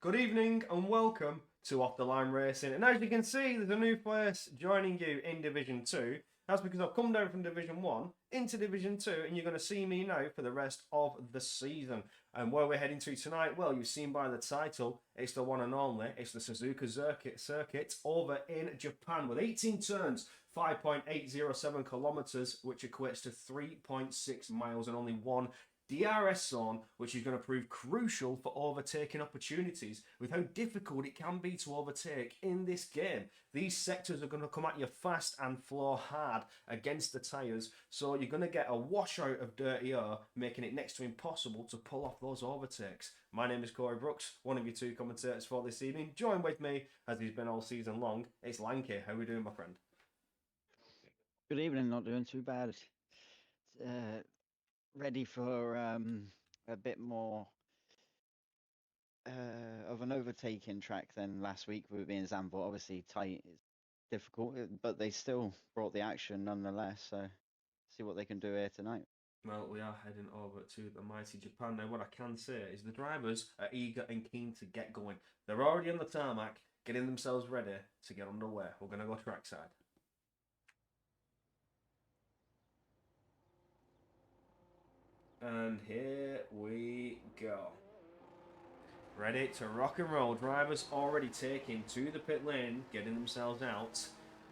Good evening and welcome to Off the Line Racing. And as you can see, there's a new place joining you in Division 2. That's because I've come down from Division 1 into Division 2, and you're going to see me now for the rest of the season. And where we're heading to tonight, well, you've seen by the title, it's the one and only. It's the Suzuka circuit over in Japan with 18 turns, 5.807 kilometers, which equates to 3.6 miles and only one DRS zone, which is going to prove crucial for overtaking opportunities with how difficult it can be to overtake in this game. These sectors are going to come at you fast and floor hard against the tyres, so you're going to get a washout of dirty air, making it next to impossible to pull off those overtakes. My name is Corey Brooks, one of your two commentators for this evening. Join with me, as he's been all season long, it's Lanky. How are we doing, my friend? Good evening, not doing too bad. Ready for a bit more of an overtaking track than last week with being Zandvoort. Obviously, tight is difficult, but they still brought the action nonetheless. So, see what they can do here tonight. Well, we are heading over to the mighty Japan now. What I can say is the drivers are eager and keen to get going. They're already on the tarmac, getting themselves ready to get underway. We're going to go trackside. And here we go. Ready to rock and roll. Drivers already taking to the pit lane, getting themselves out.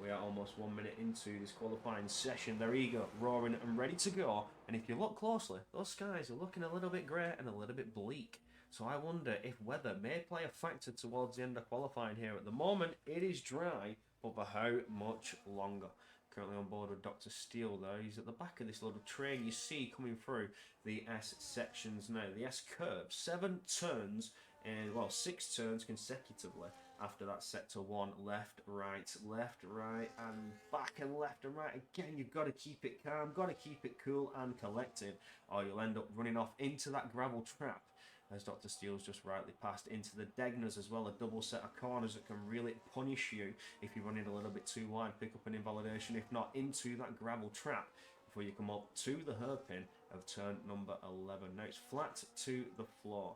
We are almost 1 minute into this qualifying session. They're eager, roaring and ready to go. And if you look closely, those skies are looking a little bit grey and a little bit bleak. So I wonder if weather may play a factor towards the end of qualifying here. At the moment, it is dry, but for how much longer? Currently on board with Dr. Steele though. He's at the back of this little train you see coming through the S sections now. The S curve, 7 turns and, well, 6 turns consecutively after that sector 1. Left, right, and back and left and right. Again, you've got to keep it calm, got to keep it cool and collected, or you'll end up running off into that gravel trap, as Dr. Steele's just rightly passed into the Degners as well, a double set of corners that can really punish you if you're running a little bit too wide, pick up an invalidation, if not into that gravel trap, before you come up to the hairpin of turn number 11. Now it's flat to the floor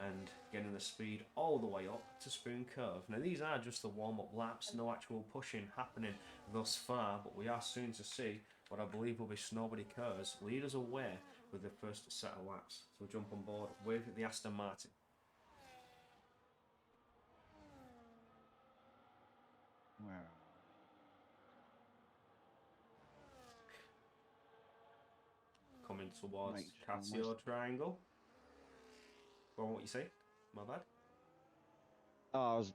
and getting the speed all the way up to Spoon Curve. Now these are just the warm-up laps, no actual pushing happening thus far, but we are soon to see what I believe will be Snowbody Curves lead us away with the first set of laps. So we'll jump on board with the Aston Martin. Where? Coming towards Casio Triangle. Go on, what you say? My bad. Oh, I was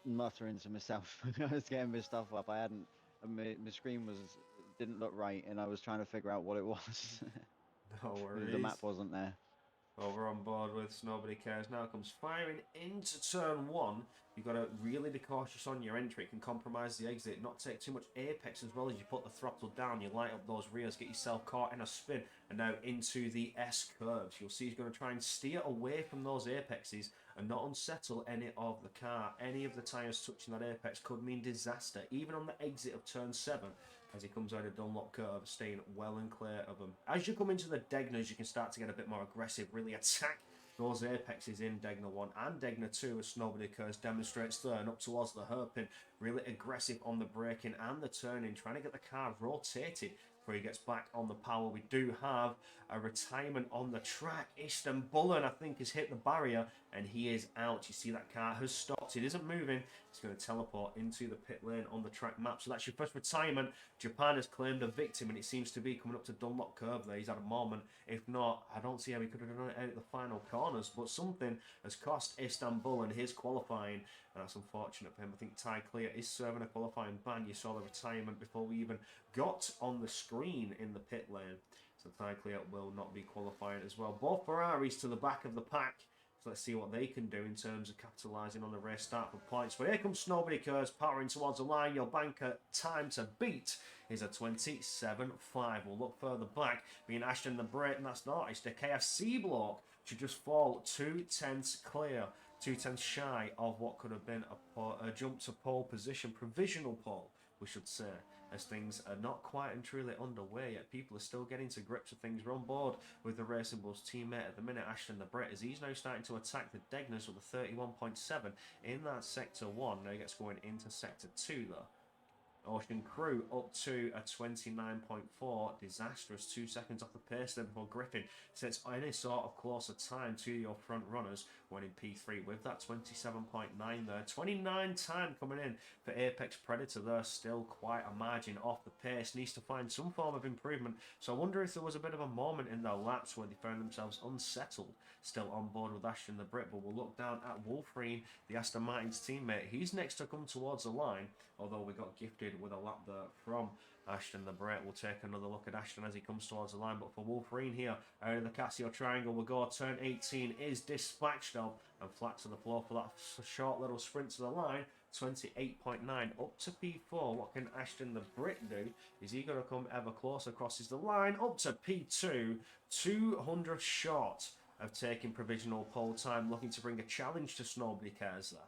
muttering to myself. I was getting my stuff up. I hadn't. My screen didn't look right, and I was trying to figure out what it was. No worries. The map wasn't there. Over on board with Nobody Cares now comes firing into turn 1. You've got to really be cautious on your entry. It can compromise the exit, not take too much apex as well as you put the throttle down. You light up those rears, get yourself caught in a spin, and now into the S curves. You'll see he's going to try and steer away from those apexes and not unsettle any of the car. Any of the tyres touching that apex could mean disaster, even on the exit of turn 7. As he comes out of Dunlop Curve, staying well and clear of them. As you come into the Degners, you can start to get a bit more aggressive, really attack those apexes in Degner 1 and Degner 2, as Snowbody Curse demonstrates there, and up towards the hairpin, really aggressive on the braking and the turning, trying to get the car rotated before he gets back on the power. We do have a retirement on the track. Istanbulan, I think, has hit the barrier, and he is out. You see that car has stopped. It isn't moving. It's going to teleport into the pit lane on the track map. So that's your first retirement. Japan has claimed a victim, and it seems to be coming up to Dunlop Curve there. He's had a moment. If not, I don't see how he could have done it out at the final corners, but something has cost Istanbul and his qualifying, and that's unfortunate for him. I think Ty Clear is serving a qualifying ban. You saw the retirement before we even got on the screen in the pit lane. So Ty Clear will not be qualifying as well. Both Ferraris to the back of the pack. So let's see what they can do in terms of capitalising on the race start for points. But here comes Snowbody Curse powering towards the line. Your banker time to beat is a 27.5. We'll look further back. Being Ashton the Brake, and that's not. It's the KFC block. Should just fall 2/10 clear. 2/10 shy of what could have been a jump to pole position. Provisional pole, we should say. as things are not quite and truly underway yet. People are still getting to grips with things. We're on board with the Racing Bulls teammate at the minute, Ashton the Brit, as he's now starting to attack the Degners with a 31.7 in that Sector 1. Now he gets going into Sector 2 though. Ocean Crew up to a 29.4. Disastrous 2 seconds off the pace there before Griffin sets any sort of closer time to your front runners when in P3 with that 27.9 there. 29 time coming in for Apex Predator there. Still quite a margin off the pace. Needs to find some form of improvement. So I wonder if there was a bit of a moment in their laps where they found themselves unsettled. Still on board with Ashton the Brit, but we'll look down at Wolverine, the Aston Martin's teammate. He's next to come towards the line, although we got gifted with a lap there from Ashton the Brit. We'll take another look at Ashton as he comes towards the line, but for Wolverine here, out of the Casio Triangle, we'll go. Turn 18 is dispatched of, and flat to the floor for that short little sprint to the line. 28.9 up to P4. What can Ashton the Brit do? Is he going to come ever closer? Crosses the line up to P2, 200 short of taking provisional pole time, looking to bring a challenge to Nobody Cares there.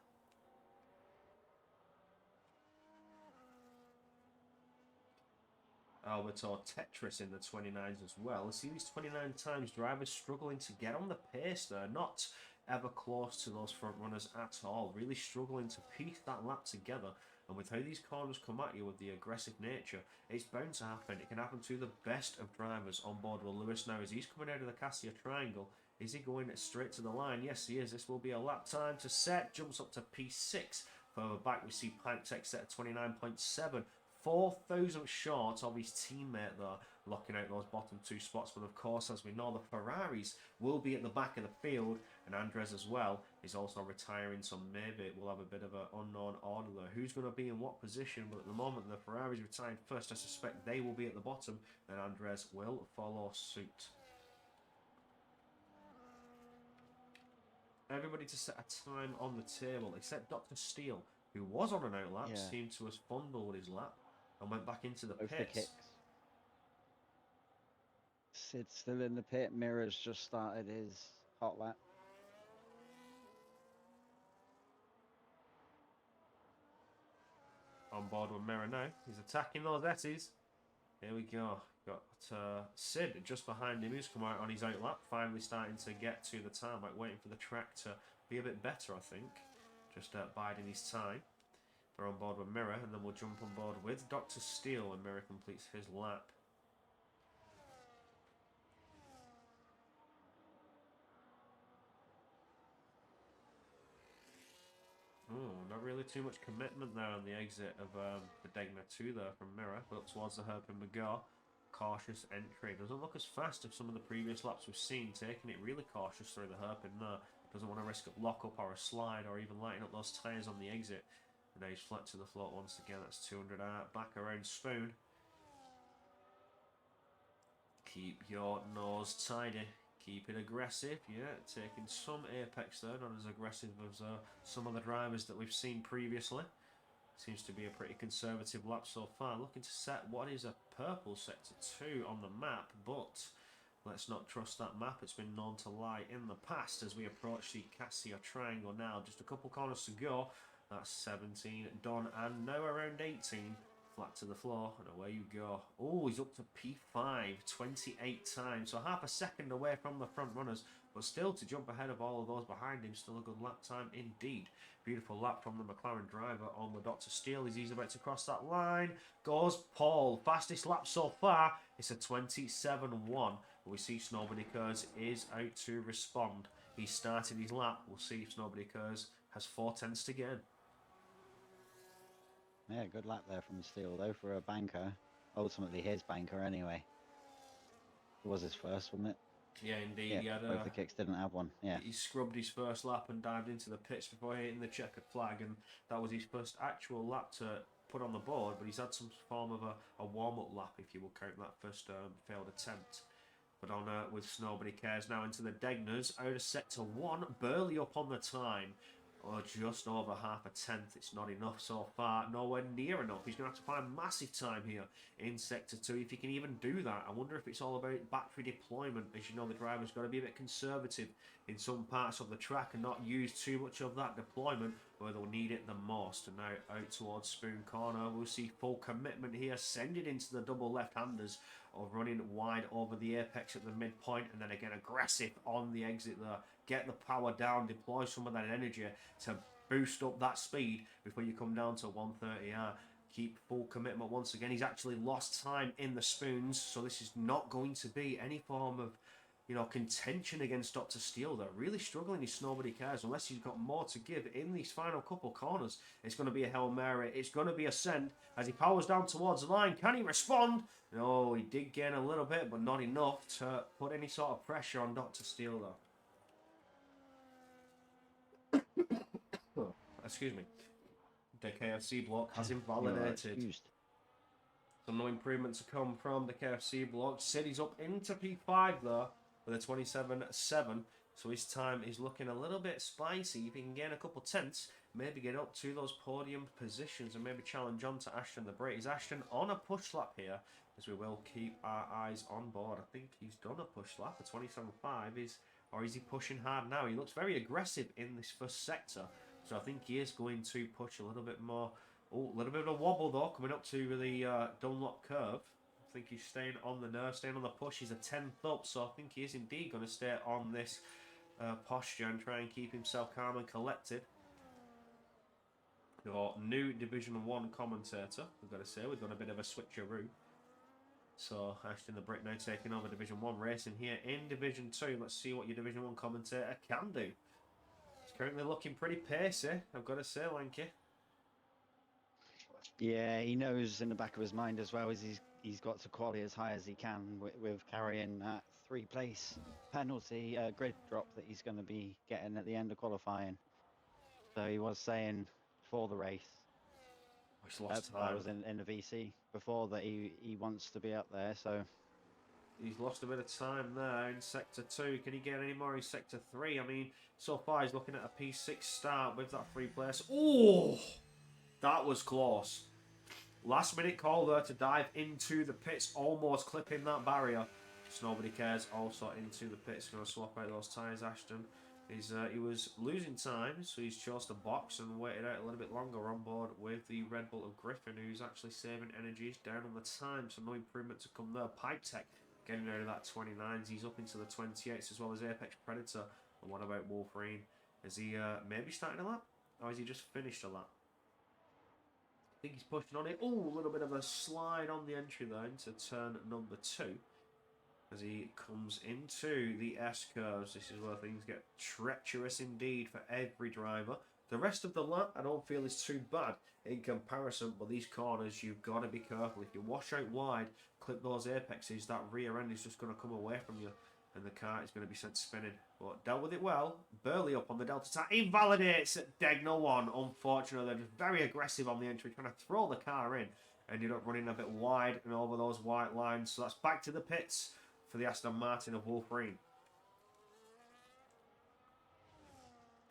Alberto Tetris in the 29s as well. See these 29 times drivers struggling to get on the pace there, not ever close to those front runners at all, really struggling to piece that lap together. And with how these corners come at you with the aggressive nature, it's bound to happen. It can happen to the best of drivers on board with Lewis now as he's coming out of the Cassia Triangle. Is he going straight to the line? Yes, he is. This will be a lap time to set. Jumps up to P6. Further back, we see Pipe Tech set at 29.7. 4,000 short of his teammate there, locking out those bottom 2 spots. But of course, as we know, the Ferraris will be at the back of the field, and Andres as well is also retiring, so maybe we'll have a bit of an unknown order there. Who's going to be in what position? But at the moment, the Ferraris retiring first. I suspect they will be at the bottom, and Andres will follow suit. Everybody to set a time on the table, except Dr. Steele, who was on an outlap, seemed to have fumbled his lap and went back into the pits. Sid's still in the pit. Mirror's just started his hot lap. On board with Mirror now. He's attacking those S's. Here we go. Got Sid just behind him, who's come out on his outlap. Finally starting to get to the tarmac, waiting for the track to be a bit better, I think. Just biding his time. We're on board with Mirror, and then we'll jump on board with Dr. Steele when Mirror completes his lap. Not really too much commitment there on the exit of the Degner 2 there from Mirror, but up towards the hairpin we go. Cautious entry. Doesn't look as fast as some of the previous laps we've seen, taking it really cautious through the hairpin there. Doesn't want to risk a lock-up or a slide or even lighting up those tyres on the exit. And now he's flat to the float once again. That's 200 out. Back around Spoon. Keep your nose tidy. Keep it aggressive. Yeah, taking some apex there. Not as aggressive as some of the drivers that we've seen previously. Seems to be a pretty conservative lap so far. Looking to set what is a purple sector 2 on the map. But let's not trust that map. It's been known to lie in the past as we approach the Cassia Triangle now. Just a couple corners to go. That's 17 done, and now around 18. Flat to the floor, and away you go. Oh, he's up to P5, 28 times. So half a second away from the front runners, but still to jump ahead of all of those behind him. Still a good lap time indeed. Beautiful lap from the McLaren driver on the Dr. Steele as he's about to cross that line. Goes Paul. Fastest lap so far. It's a 27-1. We see Snowbody Cares is out to respond. He started his lap. We'll see if Snowbody Cares has 4 tenths to gain. Yeah, good lap there from Steele, though, for a banker. Ultimately, his banker, anyway. It was his first, wasn't it? Yeah, indeed. Yeah, he had both the kicks didn't have one. Yeah. He scrubbed his first lap and dived into the pits before hitting the checkered flag, and that was his first actual lap to put on the board, but he's had some form of a warm-up lap, if you will count that first failed attempt. But on with Snowbody Cares now into the Degners, out of sector 1, Burley up on the time. Or just over half a tenth. It's not enough so far. Nowhere near enough. He's going to have to find massive time here in Sector 2 if he can even do that. I wonder if it's all about battery deployment. As you know, the driver's got to be a bit conservative in some parts of the track and not use too much of that deployment. where they'll need it the most. And now out towards Spoon Corner, we'll see full commitment here, sending into the double left-handers of running wide over the apex at the midpoint, and then again aggressive on the exit there. Get the power down, deploy some of that energy to boost up that speed before you come down to 130R. Keep full commitment once again. He's actually lost time in the spoons, so this is not going to be any form of, you know, contention against Dr. Steele. They're really struggling. He's nobody cares unless he's got more to give in these final couple corners. It's going to be a Hail Mary. It's going to be a send as he powers down towards the line. Can he respond? No, he did gain a little bit, but not enough to put any sort of pressure on Dr. Steele, though. Oh, excuse me. The KFC block has invalidated. So no improvement to come from the KFC block. City's up into P5 though with a 27-7. So his time is looking a little bit spicy. If he can gain a couple tenths, maybe get up to those podium positions and maybe challenge on to Ashton the Brit. Is Ashton on a push lap here? As we will keep our eyes on board. I think he's done a push lap. A 27.5 or is he pushing hard now? He looks very aggressive in this first sector. So I think he is going to push a little bit more. Oh, a little bit of a wobble though, coming up to the Dunlop curve. I think he's staying on the nerve, staying on the push. He's a 10th up, so I think he is indeed going to stay on this posture and try and keep himself calm and collected. Your new Division 1 commentator, we've got to say. We've done a bit of a switcheroo. So Ashton the Brit now taking over Division 1 racing here in Division 2. Let's see what your Division 1 commentator can do. He's currently looking pretty pacey, I've got to say, Lanky. Yeah, he knows in the back of his mind as well as he's got to quality as high as he can with carrying that 3-place penalty grid drop that he's going to be getting at the end of qualifying. So he was saying before the race, he's lost time. I was in the VC before that he wants to be up there. So he's lost a bit of time there in Sector 2. Can he get any more in Sector 3? I mean, so far he's looking at a P6 start with that 3 place. Oh! That was close. Last minute call there to dive into the pits, almost clipping that barrier. Just nobody cares. Also into the pits. Going to swap out those tyres, Ashton. He was losing time, so he's chose to box and waited out a little bit longer on board with the Red Bull of Griffin, who's actually saving energies down on the time, so no improvement to come there. Pipe Tech getting out of that 29s. He's up into the 28s as well as Apex Predator. And what about Wolverine? Is he maybe starting a lap? Or has he just finished a lap? I think he's pushing on it. Oh, a little bit of a slide on the entry there into turn number 2. As he comes into the S-curves. This is where things get treacherous indeed for every driver. The rest of the lap I don't feel is too bad in comparison, but these corners you've got to be careful. If you wash out wide, clip those apexes, that rear end is just going to come away from you and the car is going to be sent spinning. But dealt with it well. Burley up on the Delta Tire. Invalidates Degner 1. Unfortunately, they're just very aggressive on the entry, trying to throw the car in. Ended up running a bit wide and over those white lines. So that's back to the pits for the Aston Martin of Wolverine.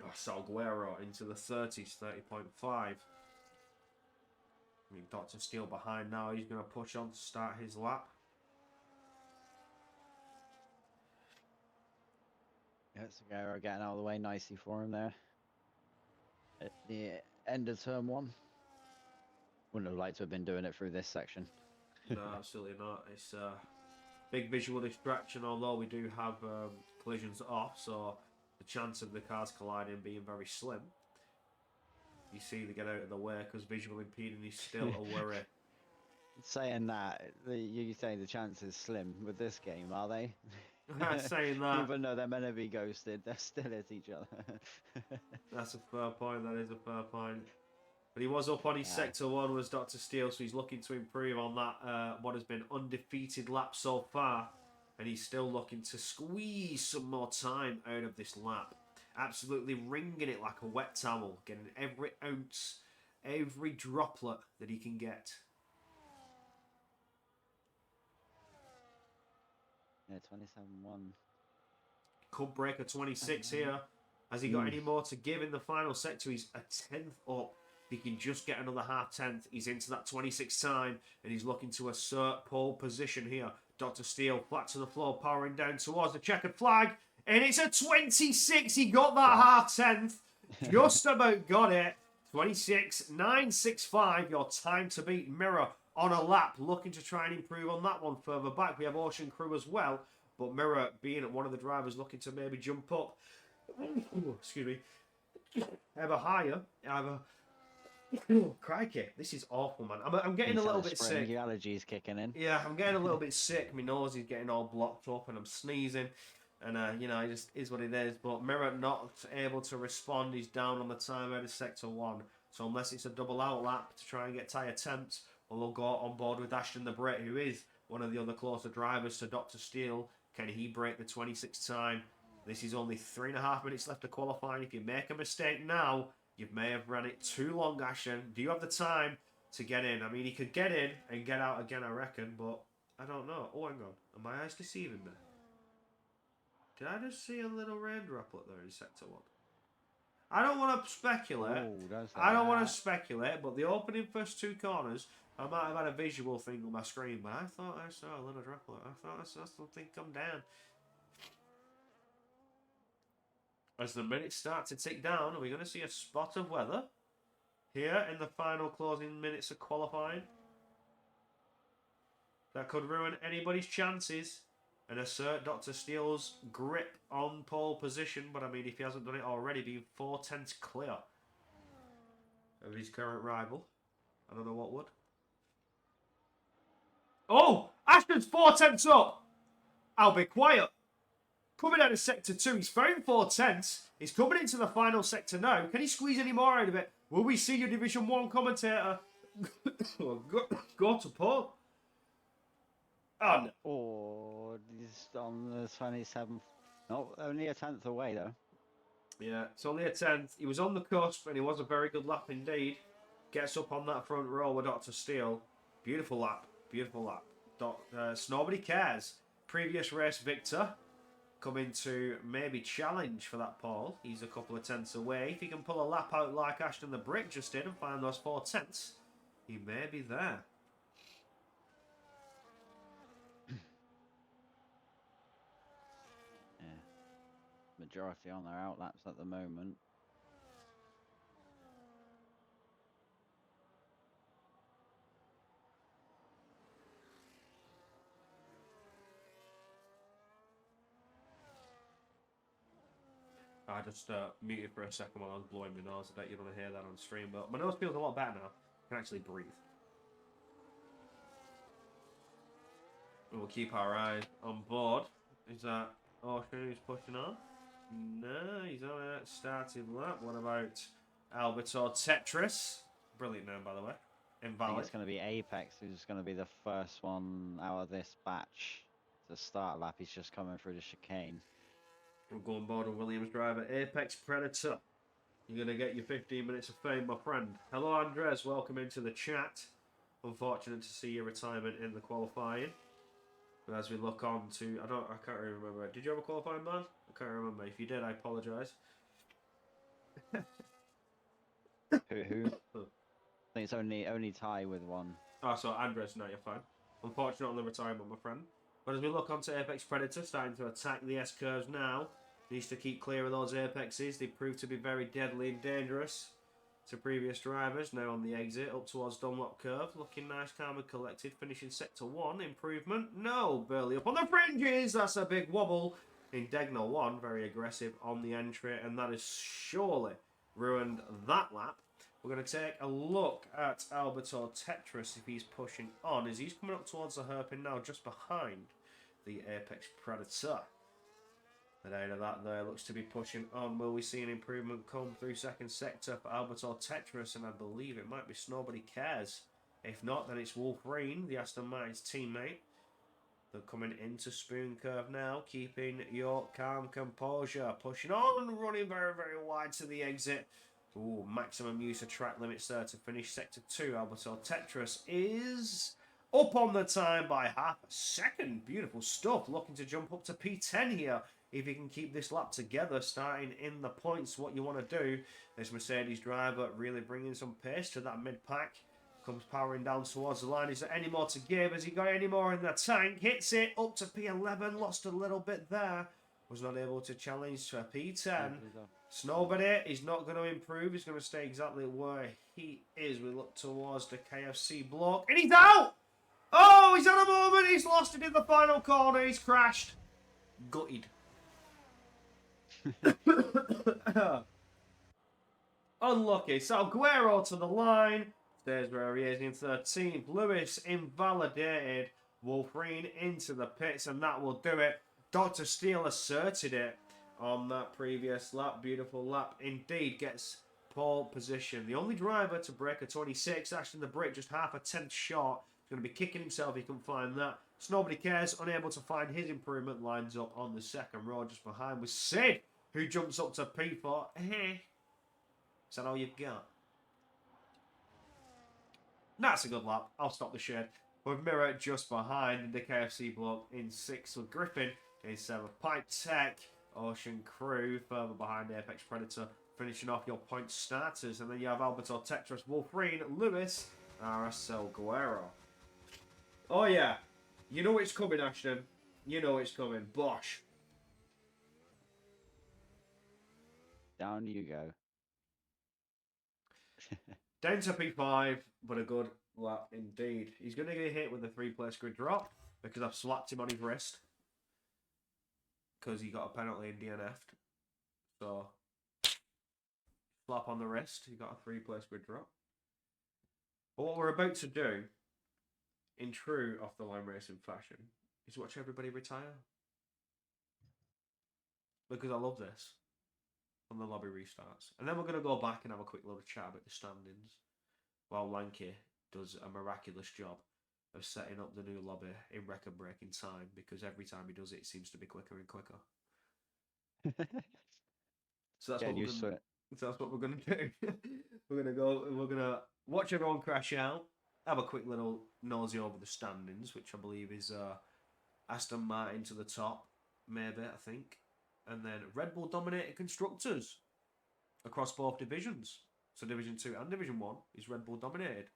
Oh, Salguero into the 30s, 30.5. I mean, Dr. Steele behind now. He's going to push on to start his lap. yeah, Salguero getting out of the way nicely for him there. At the end of turn 1. Wouldn't have liked to have been doing it through this section. No, absolutely not. It's a big visual distraction, although we do have collisions off, so the chance of the cars colliding being very slim. You see they get out of the way because visual impeding is still a worry. Saying that, you say the chance is slim with this game, are they? Saying that. Even though they're meant to be ghosted, they're still at each other. That's a fair point. That is a fair point. But he was up on his Sector 1 was Dr. Steele, so he's looking to improve on that, what has been undefeated lap so far. And he's still looking to squeeze some more time out of this lap. Absolutely wringing it like a wet towel, getting every ounce, every droplet that he can get. Yeah, 27-1. Could break a 26 here. Has he got any more to give in the final sector? He's a 10th up. If he can just get another half-tenth, he's into that 26 time, and he's looking to assert pole position here. Dr. Steele, flat to the floor, powering down towards the checkered flag, and it's a 26. He got that half-tenth. Just about got it. 26.965, your time to beat Mirror on a lap. Looking to try and improve on that one further back. We have Ocean Crew as well. But Mirror being one of the drivers looking to maybe jump up. Excuse me. Ever higher. Ever... Crikey, this is awful, man. I'm getting a little bit sick. Your allergies kicking in. Yeah, I'm getting a little bit sick. My nose is getting all blocked up and I'm sneezing. And, you know, it just is what it is. But Mirror not able to respond. He's down on the time out of Sector 1. So unless it's a double out lap to try and get tyre temps, well, they'll go on board with Ashton the Brit, who is one of the other closer drivers to Dr. Steele. Can he break the 26th time? This is only 3.5 minutes left to qualifying. If you make a mistake now, you may have ran it too long, Ashton. Do you have the time to get in? I mean, he could get in and get out again, I reckon, but I don't know. Oh, hang on. Are my eyes deceiving me? Did I just see a little rain droplet there in Sector 1? I don't want to speculate. I don't want to speculate, but the opening first two corners, I might have had a visual thing on my screen, but I thought I saw a little droplet. I thought I saw something come down. As the minutes start to tick down, are we going to see a spot of weather here in the final closing minutes of qualifying? That could ruin anybody's chances and assert Dr. Steele's grip on pole position. But I mean, if he hasn't done it already, being 4/10 clear of his current rival, I don't know what would. Oh! Ashton's 4/10 up! I'll be quiet. Coming out of Sector 2, he's found 4/10. He's coming into the final sector now. Can he squeeze any more out of it? Will we see your Division 1 commentator go to pole? Oh, no. Oh, he's on the 27th. No, only a 10th away, though. Yeah, it's only a 10th. He was on the cusp, and he was a very good lap indeed. Gets up on that front row with Dr. Steele. Beautiful lap. Beautiful lap. Nobody cares. Previous race victor. Coming to maybe challenge for that pole. He's a couple of tenths away. If he can pull a lap out like Ashton the Brick just did and find those 4/10, he may be there. Yeah. Majority on their outlaps at the moment. I just muted for a second while I was blowing my nose. I bet you don't want to hear that on stream, but my nose feels a lot better now. I can actually breathe. We'll keep our eyes on board. Is that Ocean who's pushing on? No, he's on a starting lap. What about Alberto Tetris? Brilliant name, by the way. I think Invalid. it's going to be Apex who's going to be the first one out of this batch to start lap. He's just coming through the chicane. We'll go on board with Williams driver Apex Predator. You're going to get your 15 minutes of fame, my friend. Hello, Andres. Welcome into the chat. Unfortunate to see your retirement in the qualifying. But as we look on to... I can't really remember. Did you have a qualifying, man? I can't remember. If you did, I apologise. Who? I think it's only Ty with one. Oh, so Andres, no, you're fine. Unfortunate on the retirement, my friend. But as we look onto Apex Predator, starting to attack the S-curves now. Needs to keep clear of those apexes. They prove to be very deadly and dangerous to previous drivers. Now on the exit, up towards Dunlop Curve. Looking nice, calm and collected. Finishing Sector 1. Improvement? No. Burley up on the fringes. That's a big wobble. In Degno 1, very aggressive on the entry. And that has surely ruined that lap. We're going to take a look at Alberto Tetris if he's pushing on. As he's coming up towards the hairpin now, just behind the Apex Predator. The data of that there looks to be pushing on. Will we see an improvement come through second sector for Alberto Tetris? And I believe it might be Nobody Cares. If not, then it's Wolverine, the Aston Martin's teammate. They're coming into Spoon Curve now, keeping your calm composure. Pushing on, running very, very wide to the exit. Ooh, maximum use of track limits there to finish Sector 2. Alberto Tetris is up on the time by half a second. Beautiful stuff. Looking to jump up to P10 here. If you can keep this lap together, starting in the points, what you want to do. This Mercedes driver really bringing some pace to that mid-pack. Comes powering down towards the line. Is there any more to give? Has he got any more in the tank? Hits it up to P11. Lost a little bit there. Was not able to challenge to a P10. Snowbody is not going to improve. He's going to stay exactly where he is. We look towards the KFC block. And he's out! Oh, he's had a moment. He's lost it in the final corner. He's crashed. Gutted. Unlucky. So Guerrero to the line. There's where he is in 13th. Lewis invalidated. Wolverine into the pits, and that will do it. Dr. Steele asserted it on that previous lap. Beautiful lap indeed. Gets pole position. The only driver to break a 26. Ashton the Brick just half a tenth short. He's going to be kicking himself. He can find that. So nobody cares. Unable to find his improvement. Lines up on the second row just behind with Sid, who jumps up to P4. Is that all you've got? That's a good lap. I'll stop the shed. With Mirror just behind the KFC block in 6th with Griffin in 7th. Pipe Tech, Ocean Crew further behind Apex Predator, finishing off your point starters. And then you have Alberto Tetris, Wolverine, Lewis, RSL Guerrero. Oh yeah, you know it's coming, Ashton. You know it's coming. Bosh. Down you go. Down to P5, but a good lap indeed. He's going to get hit with a 3-place grid drop because I've slapped him on his wrist because he got a penalty and DNF'd. So, slap on the wrist, he got a 3-place grid drop. But what we're about to do, in true off-the-line racing fashion, is watch everybody retire. Because I love this. When the lobby restarts. And then we're going to go back and have a quick little chat about the standings while Lanky does a miraculous job of setting up the new lobby in record-breaking time, because every time he does it, it seems to be quicker and quicker. So that's what we're going to do. We're going to watch everyone crash out, have a quick little nosy over the standings, which I believe is Aston Martin to the top, maybe, I think. And then Red Bull dominated constructors across both divisions. So Division 2 and Division 1 is Red Bull dominated.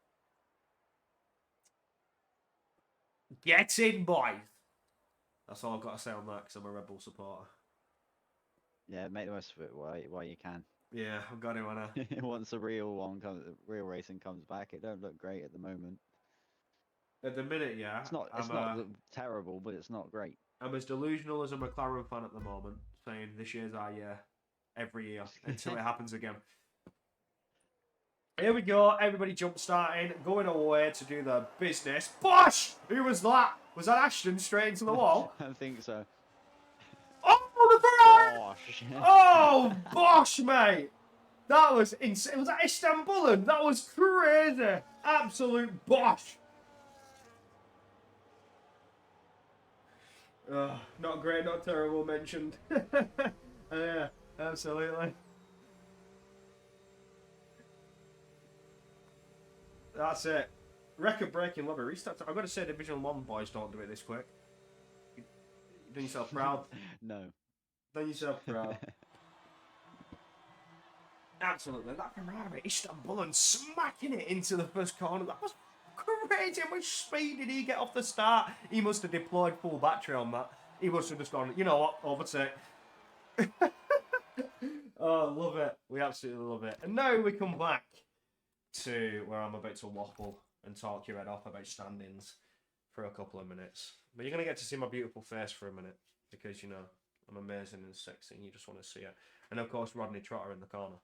Get in, boys! That's all I've got to say on that, because I'm a Red Bull supporter. Yeah, make the most of it while you can. Yeah, I've got it, Anna. Once the real racing comes back, it don't look great at the moment. At the minute, yeah. It's not terrible, but it's not great. I'm as delusional as a McLaren fan at the moment, saying this year's our year, every year, until it happens again. Here we go, everybody jump starting, going away to do the business. Bosh! Who was that? Was that Ashton straight into the wall? I think so. Oh, the Bosh! Oh, Bosh, mate! That was insane. Was that Istanbulan? That was crazy. Absolute Bosh. Not great, not terrible mentioned. Yeah, absolutely. That's it. Record-breaking lobby restart. I've got to say, Division 1 boys don't do it this quick. You've done yourself proud. No. Done yourself proud. Absolutely. That Ferrari, Istanbul, and smacking it into the first corner. That was crazy. How much speed did he get off the start? He must have deployed full battery on that. He must have just gone, you know what, overtake. Oh, love it. We absolutely love it. And now we come back to where I'm about to waffle and talk your head off about standings for a couple of minutes. But you're going to get to see my beautiful face for a minute, because, you know, I'm amazing and sexy and you just want to see it. And, of course, Rodney Trotter in the corner.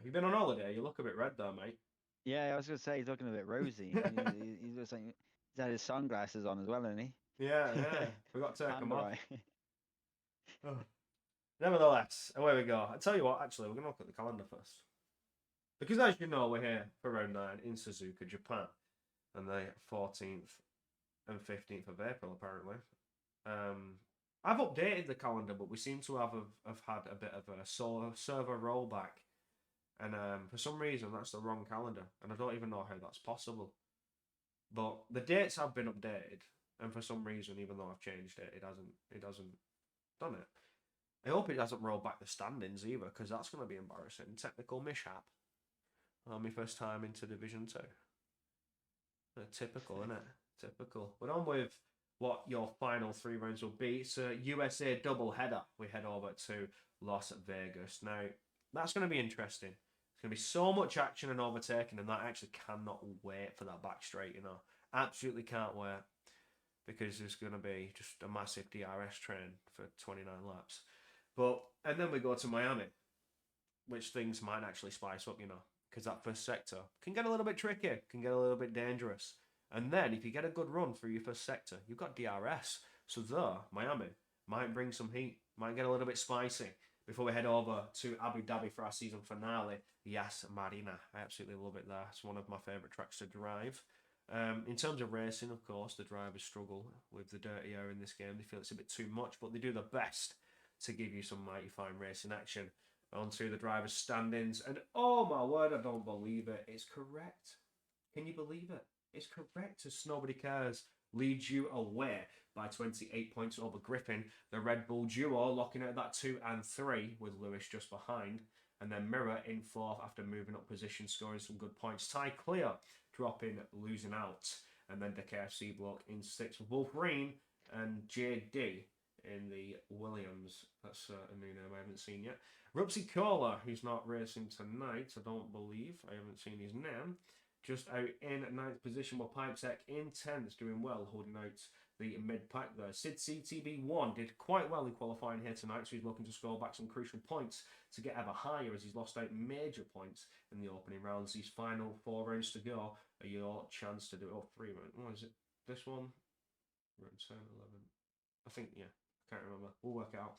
You've been on holiday. You look a bit red there, mate. Yeah, I was going to say, he's looking a bit rosy. he's just like, he's had his sunglasses on as well, hasn't he? Yeah. Forgot to take them off. Right. Oh. Nevertheless, away we go. I tell you what, actually, we're going to look at the calendar first. Because as you know, we're here for round 9 in Suzuka, Japan. And the 14th and 15th of April, apparently. I've updated the calendar, but we seem to have had a bit of a server rollback. And for some reason, that's the wrong calendar. And I don't even know how that's possible. But the dates have been updated. And for some reason, even though I've changed it, it hasn't done it. I hope it doesn't roll back the standings either, because that's going to be embarrassing. Technical mishap. My first time into Division 2. Typical, isn't it? Typical. We're on with what your final 3 rounds will be. It's a USA double header. We head over to Las Vegas. Now, that's going to be interesting. It's going to be so much action and overtaking, and that I actually cannot wait for that back straight, you know. Absolutely can't wait. Because there's going to be just a massive DRS train for 29 laps. And then we go to Miami, which things might actually spice up, you know, because that first sector can get a little bit tricky, can get a little bit dangerous. And then if you get a good run through your first sector, you've got DRS. So there, Miami might bring some heat, might get a little bit spicy before we head over to Abu Dhabi for our season finale. Yas Marina. I absolutely love it there. It's one of my favourite tracks to drive. In terms of racing, of course, the drivers struggle with the dirty air in this game. They feel it's a bit too much, but they do their best to give you some mighty fine racing action. Onto the drivers' standings, and oh my word, I don't believe it. It's correct. Can you believe it? It's correct. As Nobody Cares leads you away by 28 points over Griffin. The Red Bull duo locking at that 2 and 3 with Lewis just behind. And then Mirror in 4th after moving up position, scoring some good points. Ty Clear dropping, losing out. And then the KFC block in 6th. Wolverine and JD in the Williams. That's a new name I haven't seen yet. Rupsy Cola, who's not racing tonight, I don't believe. I haven't seen his name. Just out in 9th position with Pipesec in 10th, doing well, holding out the mid-pack there. Sid CTB1 did quite well in qualifying here tonight, so he's looking to score back some crucial points to get ever higher as he's lost out major points in the opening rounds. These final 4 rounds to go are your chance to do it. Oh, 3 rounds. What is it? This one? Round 10, 11. I think, yeah. I can't remember. We'll work it out.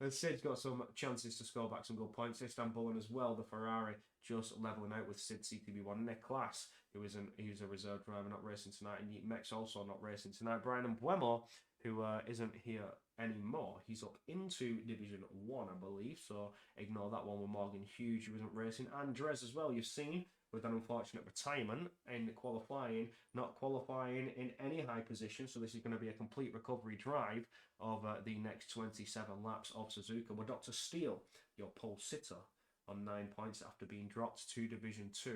And Sid's got some chances to score back some good points. Istanbul and as well, the Ferrari just levelling out with Sid CTB1. Nick Class, who's a reserve driver, not racing tonight. And Mex also not racing tonight. Brian Mbuemo, who isn't here anymore. He's up into Division 1, I believe. So ignore that one with Morgan Hughes, who isn't racing. Andres as well, you've seen, with an unfortunate retirement in qualifying, not qualifying in any high position. So this is going to be a complete recovery drive of the next 27 laps of Suzuka. With Dr. Steele, your pole sitter, on 9 points after being dropped to Division 2.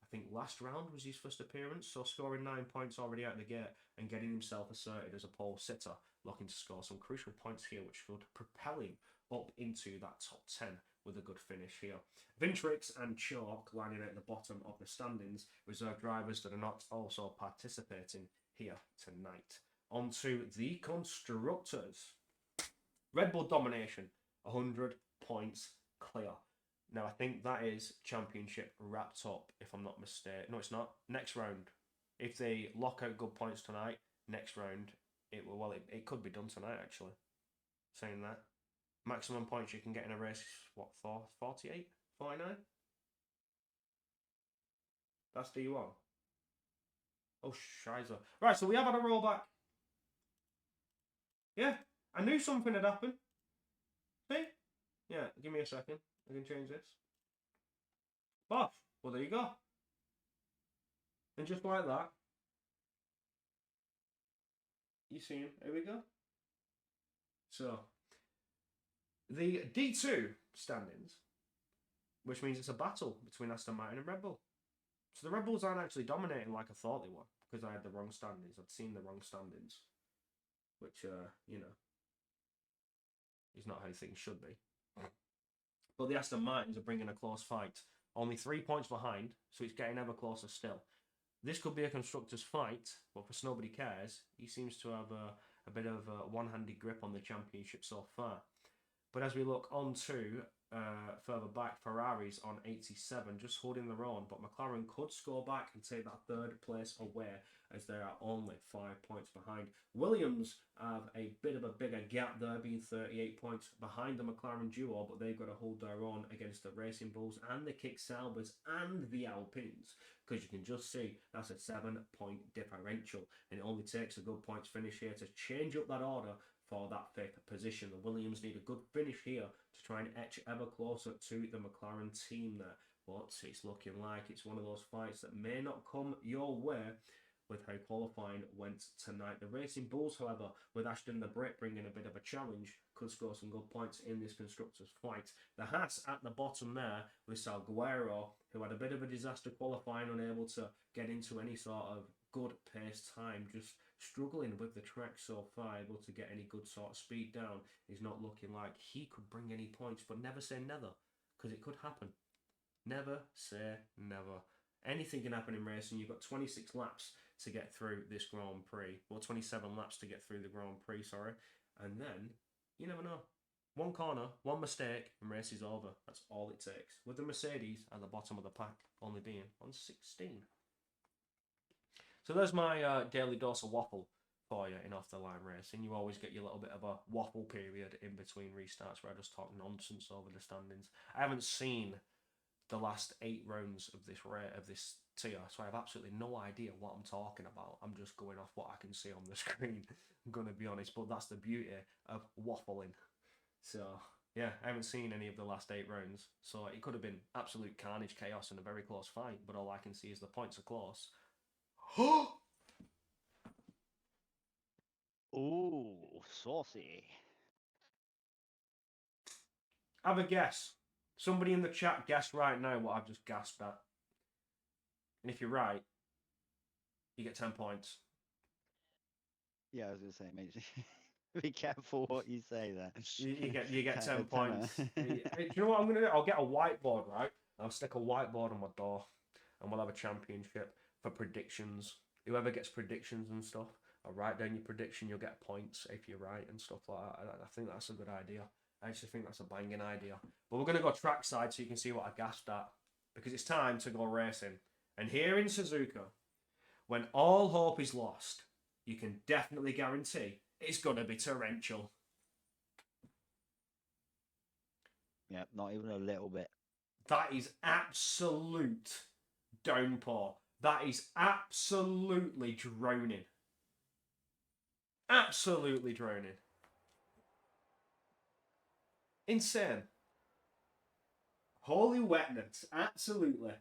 I think last round was his first appearance, so scoring 9 points already out of the gate and getting himself asserted as a pole sitter, looking to score some crucial points here, which should propel him up into that top 10 with a good finish here. Vintrix and Chalk lining at the bottom of the standings, reserve drivers that are not also participating here tonight. On to the constructors. Red Bull domination, 100 points clear. Now, I think that is championship wrapped up, if I'm not mistaken. No, it's not. Next round. If they lock out good points tonight, next round, it could be done tonight, actually. Saying that. Maximum points you can get in a race, what, 48? 49? That's D1. Oh, shizer. Right, so we have had a rollback. Yeah, I knew something had happened. See? Yeah, give me a second. I can change this. Boff. Well, there you go. And just like that, you see him. Here we go. So, the D2 standings, which means it's a battle between Aston Martin and Red Bull. So the Red Bulls aren't actually dominating like I thought they were, because I had the wrong standings. I'd seen the wrong standings, which, you know, is not how things should be. But the Aston Martins are bringing a close fight. Only 3 points behind, so it's getting ever closer still. This could be a constructor's fight, but for Nobody Cares, he seems to have a bit of a one-handed grip on the championship so far. But as we look on to further back, Ferrari's on 87, just holding their own. But McLaren could score back and take that 3rd place away, as they are only 5 points behind. Williams have a bit of a bigger gap there, being 38 points behind the McLaren duo, but they've got to hold their own against the Racing Bulls and the Kick Saubers and the Alpines, because you can just see that's a 7-point differential, and it only takes a good points finish here to change up that order for that 5th position. The Williams need a good finish here to try and etch ever closer to the McLaren team there. But it's looking like it's one of those fights that may not come your way with how qualifying went tonight. The Racing Bulls, however, with Ashton the Brit bringing a bit of a challenge, could score some good points in this constructors fight. The Haas at the bottom there with Salguero, who had a bit of a disaster qualifying, unable to get into any sort of good pace time, just struggling with the track so far, able to get any good sort of speed down. He's not looking like he could bring any points, but never say never, because it could happen. Never say never. Anything can happen in racing. You've got 26 laps to get through this Grand Prix, or 27 laps to get through the Grand Prix, sorry, and then you never know. One corner, one mistake, and race is over. That's all it takes. With the Mercedes at the bottom of the pack only being on 16. So there's my daily dose of waffle for you in off-the-line racing. You always get your little bit of a waffle period in between restarts where I just talk nonsense over the standings. I haven't seen the last 8 rounds of this tier, so I have absolutely no idea what I'm talking about. I'm just going off what I can see on the screen, I'm going to be honest, but that's the beauty of waffling. So, yeah, I haven't seen any of the last 8 rounds, so it could have been absolute carnage, chaos, and a very close fight, but all I can see is the points are close. Ooh, saucy. Have a guess. Somebody in the chat guess right now what I've just gasped at. And if you're right, you get 10 points. Yeah, I was going to say, mate, be careful what you say there. You get 10 points. Do you know what I'm going to do? I'll get a whiteboard, right? I'll stick a whiteboard on my door, and we'll have a championship for predictions. Whoever gets predictions and stuff, I'll write down your prediction, you'll get points if you're right and stuff like that. I think that's a good idea. I actually think that's a banging idea. But we're going to go trackside so you can see what I gasped at, because it's time to go racing. And here in Suzuka, when all hope is lost, you can definitely guarantee it's going to be torrential. Yeah, not even a little bit. That is absolute downpour. That is absolutely drowning. Absolutely drowning. Insane. Holy wetness. Absolutely.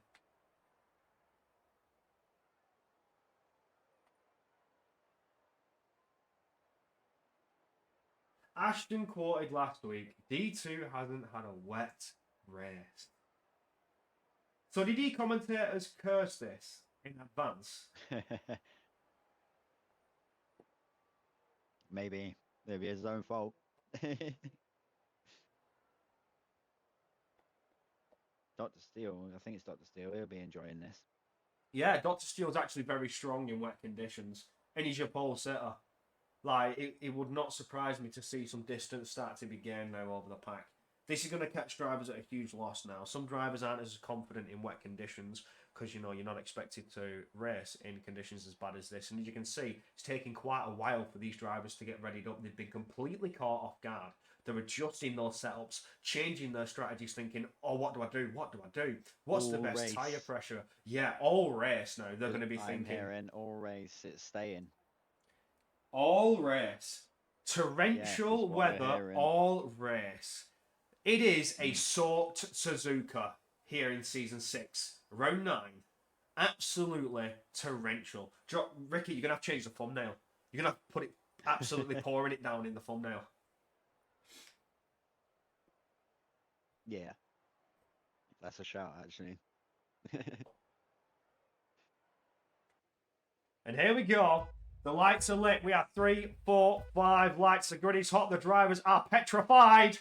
Ashton quoted last week, D2 hasn't had a wet race. So did he commentators curse this in advance? Maybe his own fault. Dr. Steele, I think it's Dr. Steele. He'll be enjoying this. Yeah, Dr. Steele's actually very strong in wet conditions, and he's your pole sitter. Like, it would not surprise me to see some distance start to be gained now over the pack. This is going to catch drivers at a huge loss now. Some drivers aren't as confident in wet conditions because, you know, you're not expected to race in conditions as bad as this. And as you can see, it's taking quite a while for these drivers to get readied up. They've been completely caught off guard. They're adjusting those setups, changing their strategies, thinking, oh, what do I do? What do I do? What's the best race. tyre pressure? Yeah, all race now. They're going to be thinking. I'm hearing all race, it's staying. All race. Torrential weather, all race. It is a soaked Suzuka here in Season 6. Round 9. Absolutely torrential. Ricky, you're going to have to change the thumbnail. You're going to have to put it absolutely pouring it down in the thumbnail. Yeah. That's a shout, actually. And here we go. The lights are lit. We have 3, 4, 5 lights. The grid is hot. The drivers are petrified.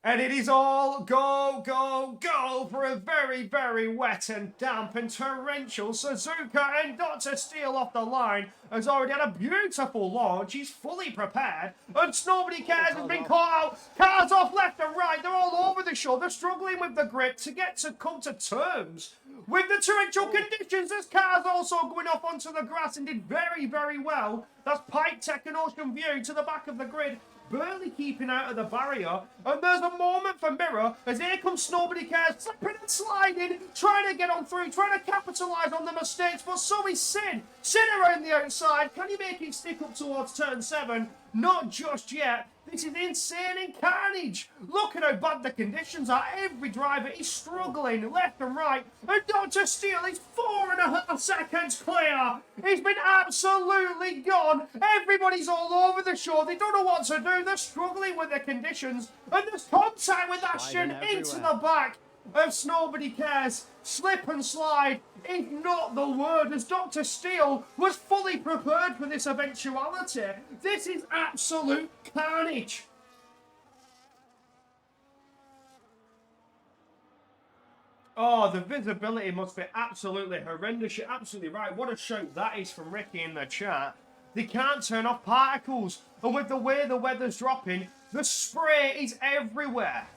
And it is all go, go, go for a very, very wet and damp and torrential Suzuka. And Dr. Steele off the line has already had a beautiful launch. He's fully prepared. And nobody cares has been caught out. Cars off left and right. They're all over the show. They're struggling with the grip to come to terms with the torrential conditions. There's cars also going off onto the grass and did very, very well. That's Pipe Tech and Ocean View to the back of the grid, barely keeping out of the barrier. And there's a moment for Mirror as here comes Nobody Cares, slipping and sliding, trying to get on through, trying to capitalise on the mistakes, but so is Sid. Sid around the outside. Can he make it stick up towards turn 7? Not just yet. This is insane and carnage. Look at how bad the conditions are. Every driver is struggling left and right. And Dr. Steele is 4.5 seconds clear. He's been absolutely gone. Everybody's all over the show. They don't know what to do. They're struggling with the conditions. And there's contact with Ashton into the back. of Nobody Cares. Slip and slide is not the word, as Dr. Steele was fully prepared for this eventuality. This is absolute carnage. Oh, the visibility must be absolutely horrendous. You're absolutely right. What a shout that is from Ricky in the chat. They can't turn off particles. And with the way the weather's dropping, the spray is everywhere.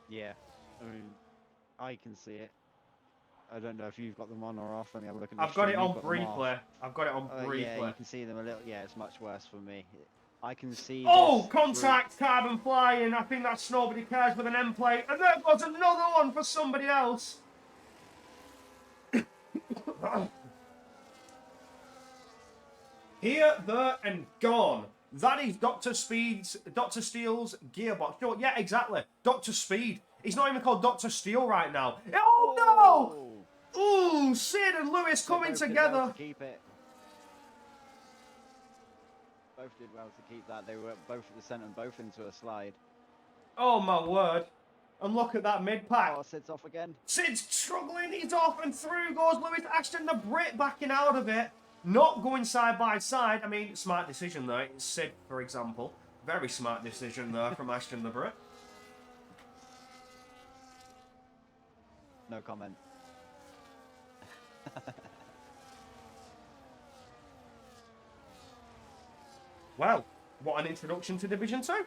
Yeah, I mean, I can see it. I don't know if you've got them on or off. Let me have a look at the I've got it stream. on You've got them off. briefly. I've got it on briefly. Yeah, you can see them a little. Yeah, it's much worse for me. I can see. Oh, this contact, carbon flying. I think that's Nobody Cares with an M plate. And there goes another one for somebody else. Here, there, and gone. That is Dr. Steele's gearbox. Oh, yeah, exactly. Dr. Speed. He's not even called Dr. Steele right now. Oh, no! Ooh, Sid and Lewis coming together. Well to keep it. Both did well to keep that. They were both at the centre and both into a slide. Oh, my word. And look at that mid-pack. Oh, Sid's off again. Sid's struggling. He's off and through goes Lewis. Ashton the Brit backing out of it. Not going side by side. I mean, smart decision there. Sid, for example. Very smart decision there from Ashton the Brit. No comment. Well, what an introduction to Division 2.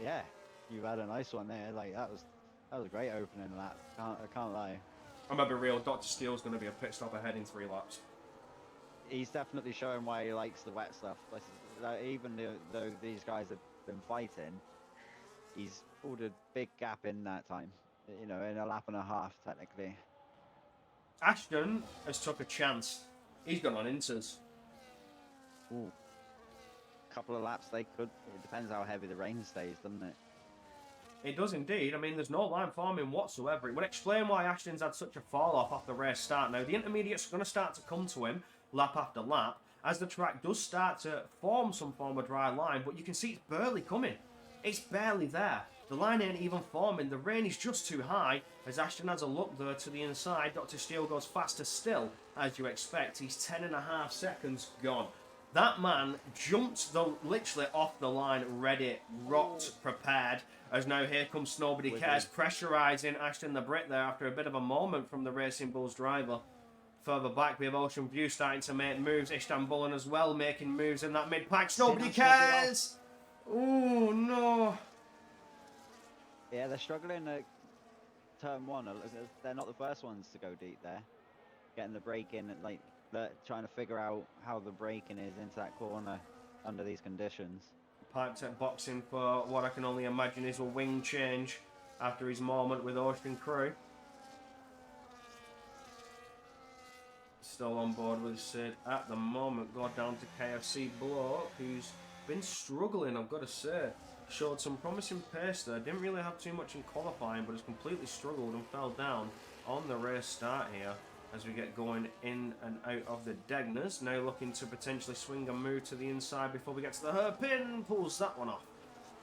Yeah, you had a nice one there. Like that was a great opening lap. I can't lie. I'm gonna be real. Dr. Steele's gonna be a pit stop ahead in 3 laps. He's definitely showing why he likes the wet stuff. Like, even though these guys have been fighting, he's pulled a big gap in that time. You know, in a lap and a half technically. Ashton has took a chance. He's gone on inters. Ooh. Couple of laps they could. It depends how heavy the rain stays, doesn't it? It does indeed. I mean, there's no line forming whatsoever. It would explain why Ashton's had such a fall off after the race start. Now, the intermediates are going to start to come to him lap after lap as the track does start to form some form of dry line, but you can see it's barely coming. It's barely there. The line ain't even forming. The rain is just too high. As Ashton has a look there to the inside, Dr. Steele goes faster still, as you expect. He's 10.5 seconds gone. That man jumped literally off the line, ready, rocked, prepared. As now here comes Nobody Cares, pressurising Ashton the Brit there after a bit of a moment from the Racing Bulls driver. Further back, we have Ocean View starting to make moves. Istanbul as well making moves in that mid-pack. Nobody Cares! Oh, no. Yeah, they're struggling at turn 1. They're not the first ones to go deep there. Getting the brake in, like, trying to figure out how the braking is into that corner under these conditions. Pipe tech boxing for what I can only imagine is a wing change after his moment with Ocean Crew. Still on board with Sid at the moment. Go down to KFC Bloke, who's been struggling, I've got to say. Showed some promising pace there. Didn't really have too much in qualifying, but has completely struggled and fell down on the race start here as we get going in and out of the Degners. Now looking to potentially swing and move to the inside before we get to the hairpin. Pulls that one off.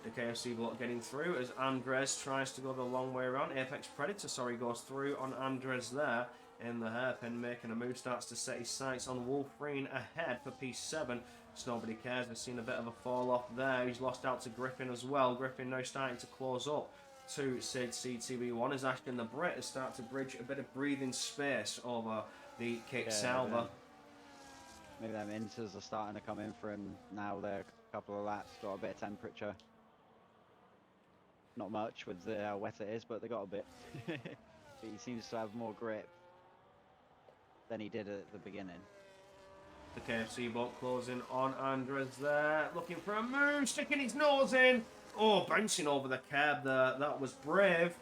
The KFC Block getting through as Andres tries to go the long way around. Apex Predator, goes through on Andres there. In the hairpin, making a move, starts to set his sights on Wolverine ahead for P7. Nobody Cares. We've seen a bit of a fall off there. He's lost out to Griffin as well. Griffin now starting to close up to Sid CTB1 as Ashton the Brit has started to bridge a bit of breathing space over the kick salver. Maybe them inters are starting to come in for him now. They're a couple of laps, got a bit of temperature. Not much with how wet it is, but they got a bit. But he seems to have more grip than he did at the beginning. The KFC boat closing on Andres there, looking for a move, sticking his nose in. Oh, bouncing over the curb there. That was brave,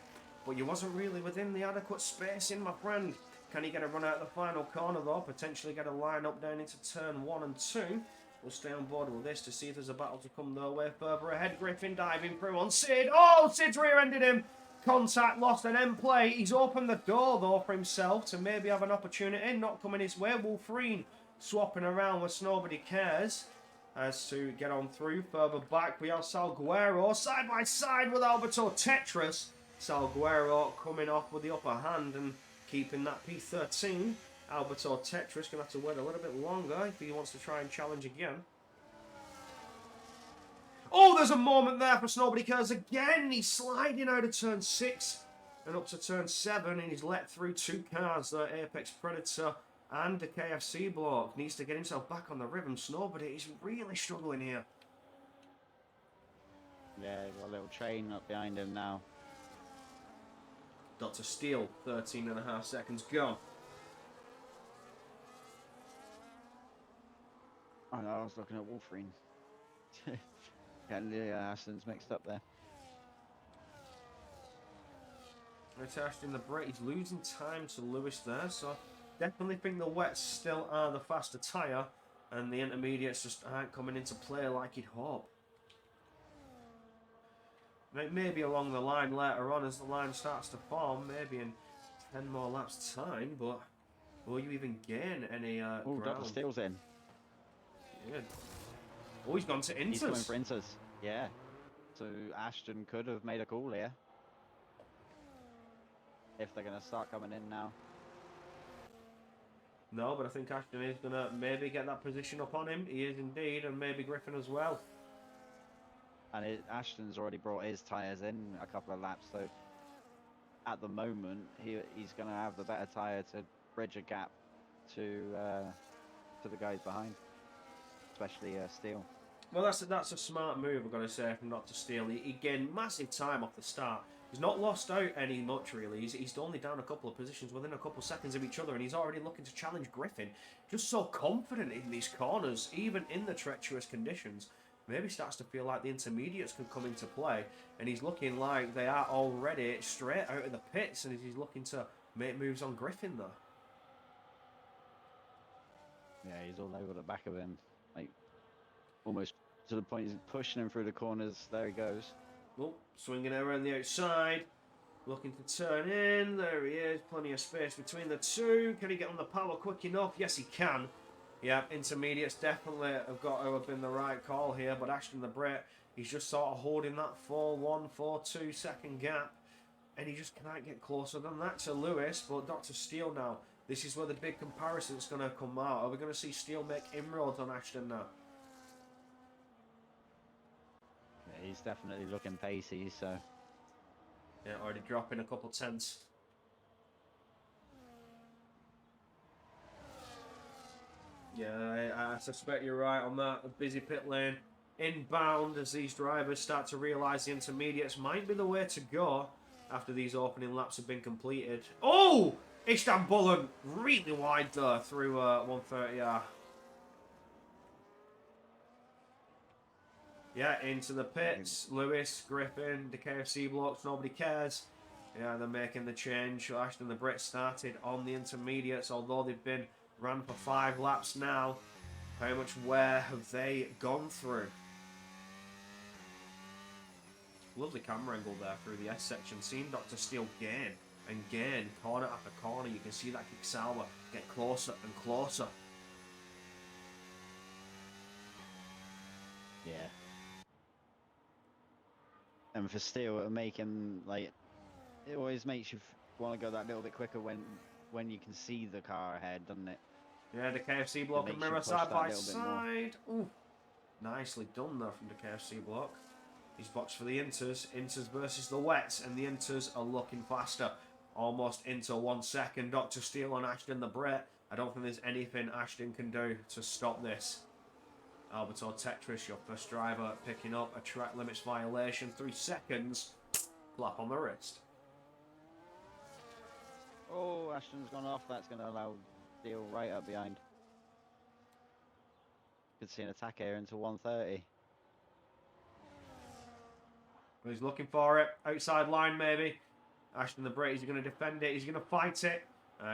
but you wasn't really within the adequate spacing, my friend. Can he get a run out of the final corner though? Potentially get a line up down into turn 1 and 2. We'll stay on board with this to see if there's a battle to come their way further ahead. Griffin diving through on Sid. Oh, Sid's rear-ended him. Contact, lost an end play. He's opened the door though for himself to maybe have an opportunity. Not coming his way. Wolverine swapping around with Nobody Cares as to get on through. Further back we have Salguero side by side with Alberto Tetris Salguero coming off with the upper hand and keeping that P13. Alberto Tetris going to have to wait a little bit longer if he wants to try and challenge again. Oh, there's a moment there for Nobody Cares again. He's sliding out of turn 6 and up to turn 7, and he's let through 2 cars. The Apex Predator and the KFC block. Needs to get himself back on the rhythm. Snowbody, he's really struggling here. Yeah, got a little train up behind him now. Dr. Steele, 13.5 seconds gone. Oh no, I was looking at Wolverine. Getting the Astons mixed up there. It's Ashton the Brett. He's losing time to Lewis there, so definitely think the wets still are the faster tyre, and the intermediates just aren't coming into play like you'd hope. Maybe along the line later on as the line starts to form, maybe in 10 more laps time, but will you even gain any Oh, Dr. Steele's in. Yeah. Oh, he's gone to Inters. He's going for Inters. Yeah. So Ashton could have made a call here. If they're going to start coming in now. No, but I think Ashton is going to maybe get that position up on him. He is indeed, and maybe Griffin as well. And Ashton's already brought his tyres in a couple of laps, so at the moment he's going to have the better tyre to bridge a gap to the guys behind, especially Steele. Well, that's a smart move, I've got to say, from Dr. Steele. He gained massive time off the start. He's not lost out any much, really. He's only down a couple of positions within a couple of seconds of each other, and he's already looking to challenge Griffin. Just so confident in these corners, even in the treacherous conditions. Maybe starts to feel like the intermediates could come into play, and he's looking like they are already straight out of the pits, and he's looking to make moves on Griffin, though. Yeah, he's all over the back of him, like almost to the point he's pushing him through the corners. There he goes. Oh, swinging around the outside, looking to turn in. There he is, plenty of space between the two. Can he get on the power quick enough? Yes, he can. Yeah, intermediates definitely have got to have been the right call here, but Ashton the Brit, he's just sort of holding that 4-1, 4-2 second gap, and he just can't get closer than that to Lewis. But Dr. Steele now, this is where the big comparison is going to come out. Are we going to see Steele make inroads on Ashton now? Yeah, he's definitely looking pacey, so... Yeah, already dropping a couple tenths. Yeah, I suspect you're right on that. A busy pit lane. Inbound as these drivers start to realise the intermediates might be the way to go after these opening laps have been completed. Oh! Istanbulan really wide though through 130R. Yeah, into the pits. Lewis, Griffin, the KFC blocks, nobody cares. Yeah, they're making the change. Ashton the Brit started on the intermediates, although they've been ran for 5 laps now. How much wear have they gone through? Lovely camera angle there through the S section. Seeing Dr. Steele gain and gain, corner after corner. You can see that Kiksawa get closer and closer. Yeah. And for Steele, it'll make him, like, it always makes you want to go that little bit quicker when you can see the car ahead, doesn't it? Yeah, the KFC block and mirror side by side. Ooh, nicely done there from the KFC block. He's boxed for the Inters. Inters versus the Wets, and the Inters are looking faster. Almost into 1 second. Dr. Steele on Ashton the Brit. I don't think there's anything Ashton can do to stop this. Alberto Tetris, your first driver, picking up a track limits violation. 3 seconds. Slap on the wrist. Oh, Ashton's gone off. That's going to allow Steele right up behind. Could see an attack here into 130. He's looking for it. Outside line, maybe. Ashton the Brit, he's going to defend it. He's going to fight it.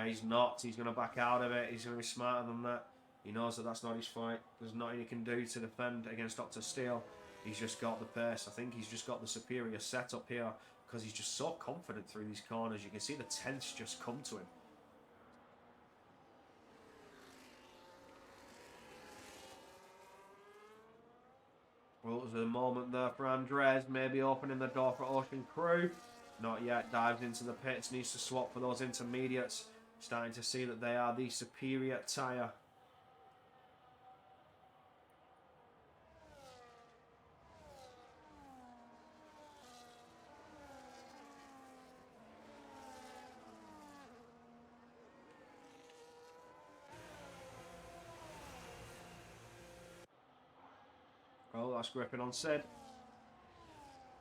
He's not. He's going to back out of it. He's going to be smarter than that. He knows that that's not his fight. There's nothing he can do to defend against Dr. Steele. He's just got the pace. I think he's just got the superior setup here because he's just so confident through these corners. You can see the tense just come to him. Well, there's a moment there for Andres, maybe opening the door for Ocean Crew. Not yet. Dives into the pits. Needs to swap for those intermediates. Starting to see that they are the superior tyre. Oh, that's gripping on Sid.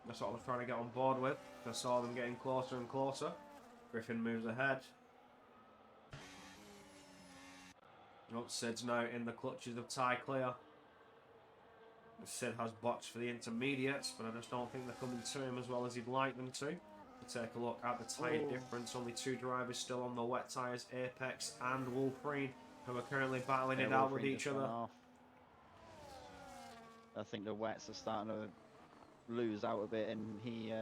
That's what I was trying to get on board with. I saw them getting closer and closer. Griffin moves ahead. Oh, Sid's now in the clutches of Ty Clear. Sid has boxed for the intermediates, but I just don't think they're coming to him as well as he'd like them to. We'll take a look at the tyre difference. Only 2 drivers still on the wet tyres, Apex and Wolverine, who are currently battling it out with each other. I think the wets are starting to lose out a bit, and he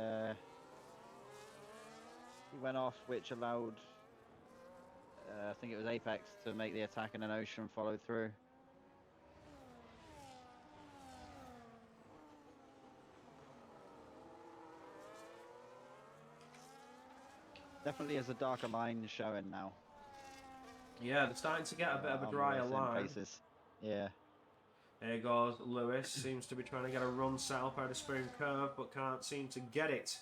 went off, which allowed I think it was Apex to make the attack, and then Ocean followed through. Definitely has a darker line showing now. Yeah, they're starting to get a bit of a drier line. Places. Yeah. There goes Lewis. Seems to be trying to get a run set up out of Spoon Curve, but can't seem to get it.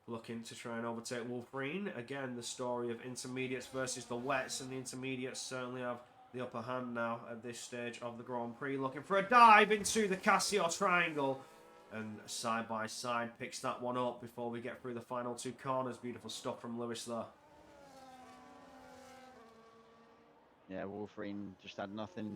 Looking to try and overtake Wolverine. Again, the story of intermediates versus the wets, and the intermediates certainly have the upper hand now at this stage of the Grand Prix. Looking for a dive into the Casio Triangle. And side by side picks that one up before we get through the final 2 corners. Beautiful stuff from Lewis there. Yeah, Wolverine just had nothing